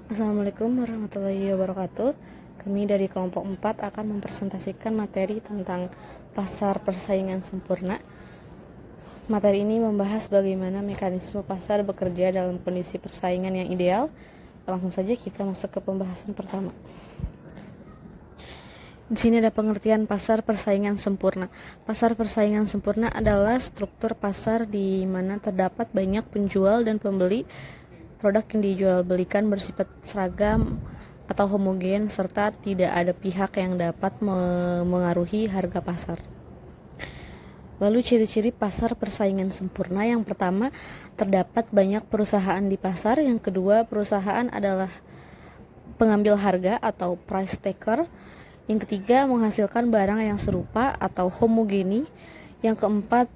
Assalamualaikum warahmatullahi wabarakatuh. Kami dari kelompok 4 akan mempresentasikan materi tentang pasar persaingan sempurna. Materi ini membahas bagaimana mekanisme pasar bekerja dalam kondisi persaingan yang ideal. Langsung saja kita masuk ke pembahasan pertama. Di sini ada pengertian pasar persaingan sempurna. Pasar persaingan sempurna adalah struktur pasar di mana terdapat banyak penjual dan pembeli. Produk yang dijual belikan bersifat seragam atau homogen serta tidak ada pihak yang dapat mengaruhi harga pasar. Lalu ciri-ciri pasar persaingan sempurna: yang pertama, terdapat banyak perusahaan di pasar. Yang kedua, perusahaan adalah pengambil harga atau price taker. Yang ketiga, menghasilkan barang yang serupa atau homogeni. Yang keempat,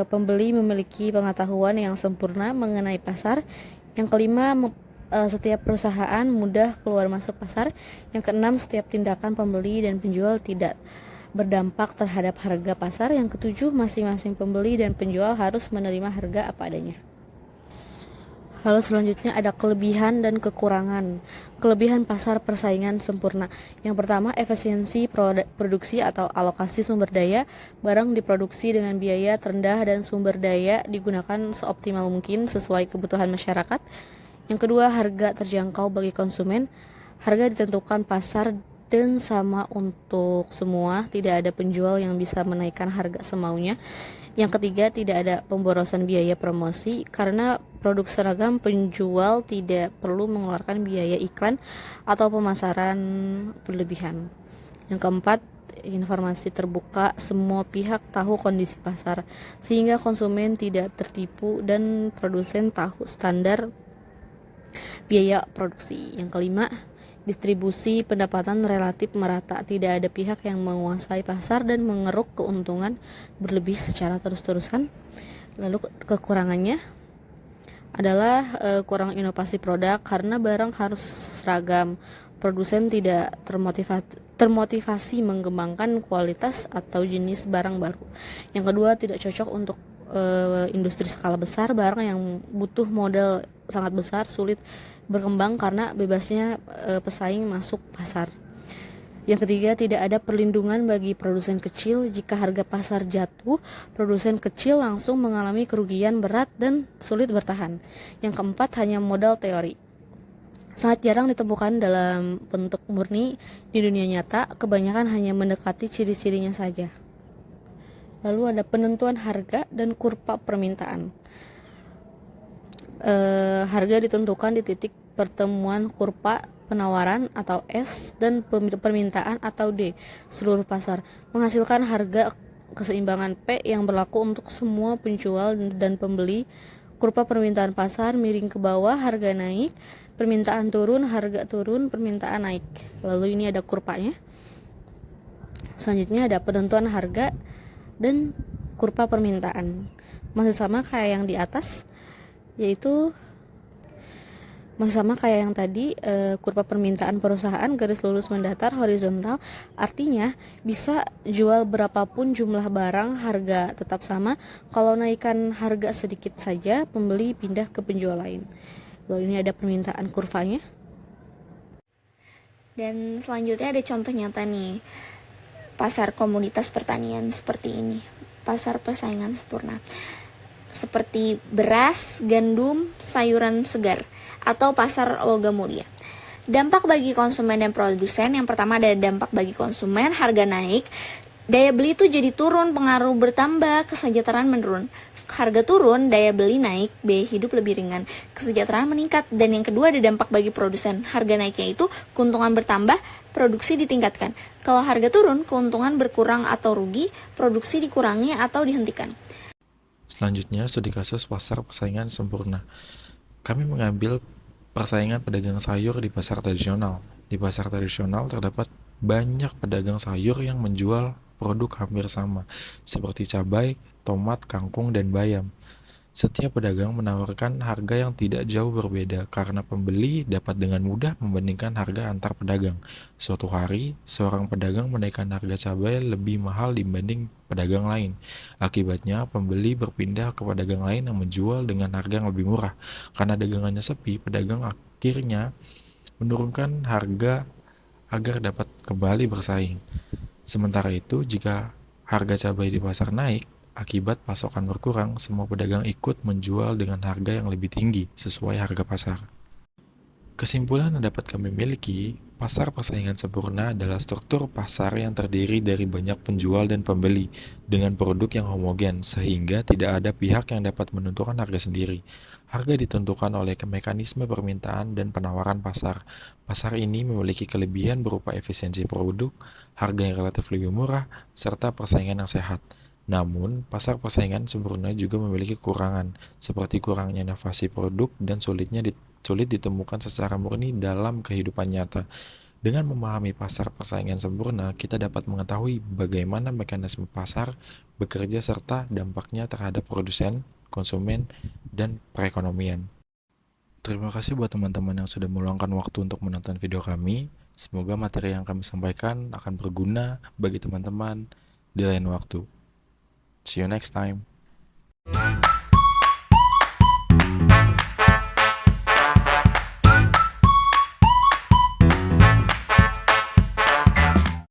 pembeli memiliki pengetahuan yang sempurna mengenai pasar. Yang kelima, setiap perusahaan mudah keluar masuk pasar. Yang keenam, setiap tindakan pembeli dan penjual tidak berdampak terhadap harga pasar. Yang ketujuh, masing-masing pembeli dan penjual harus menerima harga apa adanya. Lalu selanjutnya ada kelebihan dan kekurangan. Kelebihan pasar persaingan sempurna. Yang pertama, efisiensi produksi atau alokasi sumber daya. Barang diproduksi dengan biaya terendah dan sumber daya digunakan seoptimal mungkin sesuai kebutuhan masyarakat. Yang kedua, harga terjangkau bagi konsumen. Harga ditentukan pasar dan sama untuk semua, tidak ada penjual yang bisa menaikkan harga semaunya. Yang ketiga, tidak ada pemborosan biaya promosi. Karena produk seragam, penjual tidak perlu mengeluarkan biaya iklan atau pemasaran berlebihan. Yang keempat, informasi terbuka, semua pihak tahu kondisi pasar sehingga konsumen tidak tertipu dan produsen tahu standar biaya produksi. Yang kelima, distribusi pendapatan relatif merata, tidak ada pihak yang menguasai pasar dan mengeruk keuntungan berlebih secara terus-terusan. Lalu kekurangannya adalah kurang inovasi produk karena barang harus seragam. Produsen tidak termotivasi mengembangkan kualitas atau jenis barang baru. Yang kedua, tidak cocok untuk industri skala besar. Barang yang butuh modal sangat besar sulit berkembang karena bebasnya pesaing masuk pasar. Yang ketiga, tidak ada perlindungan bagi produsen kecil. Jika harga pasar jatuh, produsen kecil langsung mengalami kerugian berat dan sulit bertahan. Yang keempat, hanya modal teori. Sangat jarang ditemukan dalam bentuk murni di dunia nyata, kebanyakan hanya mendekati ciri-cirinya saja. Lalu ada penentuan harga dan kurva permintaan. Harga ditentukan di titik pertemuan kurva penawaran atau S dan permintaan atau D seluruh pasar, menghasilkan harga keseimbangan P yang berlaku untuk semua penjual dan pembeli. Kurva permintaan pasar miring ke bawah, harga naik, permintaan turun, harga turun, permintaan naik. Lalu ini ada kurvanya. Selanjutnya ada penentuan harga dan kurva permintaan. Masih sama kayak yang di atas, yaitu masih sama kayak yang tadi, kurva permintaan perusahaan garis lurus mendatar horizontal, artinya bisa jual berapapun jumlah barang, harga tetap sama. Kalau naikkan harga sedikit saja, pembeli pindah ke penjual lain. Lalu ini ada permintaan kurvanya. Dan selanjutnya ada contoh nyata nih, pasar komoditas pertanian seperti ini, pasar persaingan sempurna, seperti beras, gandum, sayuran segar, atau pasar logam mulia. Dampak bagi konsumen dan produsen: yang pertama ada dampak bagi konsumen, harga naik, daya beli itu jadi turun, pengaruh bertambah, kesejahteraan menurun. Harga turun, daya beli naik, biaya hidup lebih ringan, kesejahteraan meningkat. Dan yang kedua ada dampak bagi produsen, harga naiknya itu keuntungan bertambah, produksi ditingkatkan. Kalau harga turun, keuntungan berkurang atau rugi, produksi dikurangi atau dihentikan. Selanjutnya, studi kasus pasar persaingan sempurna. Kami mengambil persaingan pedagang sayur di pasar tradisional. Di pasar tradisional terdapat banyak pedagang sayur yang menjual produk hampir sama, seperti cabai, tomat, kangkung, dan bayam. Setiap pedagang menawarkan harga yang tidak jauh berbeda karena pembeli dapat dengan mudah membandingkan harga antar pedagang. Suatu hari, seorang pedagang menaikkan harga cabai lebih mahal dibanding pedagang lain. Akibatnya, pembeli berpindah ke pedagang lain yang menjual dengan harga yang lebih murah. Karena dagangannya sepi, pedagang akhirnya menurunkan harga agar dapat kembali bersaing. Sementara itu, jika harga cabai di pasar naik, akibat pasokan berkurang, semua pedagang ikut menjual dengan harga yang lebih tinggi sesuai harga pasar. Kesimpulan yang dapat kami miliki, pasar persaingan sempurna adalah struktur pasar yang terdiri dari banyak penjual dan pembeli dengan produk yang homogen sehingga tidak ada pihak yang dapat menentukan harga sendiri. Harga ditentukan oleh mekanisme permintaan dan penawaran pasar. Pasar ini memiliki kelebihan berupa efisiensi produk, harga yang relatif lebih murah, serta persaingan yang sehat. Namun, pasar persaingan sempurna juga memiliki kekurangan, seperti kurangnya inovasi produk dan sulit ditemukan secara murni dalam kehidupan nyata. Dengan memahami pasar persaingan sempurna, kita dapat mengetahui bagaimana mekanisme pasar bekerja serta dampaknya terhadap produsen, konsumen, dan perekonomian. Terima kasih buat teman-teman yang sudah meluangkan waktu untuk menonton video kami. Semoga materi yang kami sampaikan akan berguna bagi teman-teman di lain waktu. See you next time.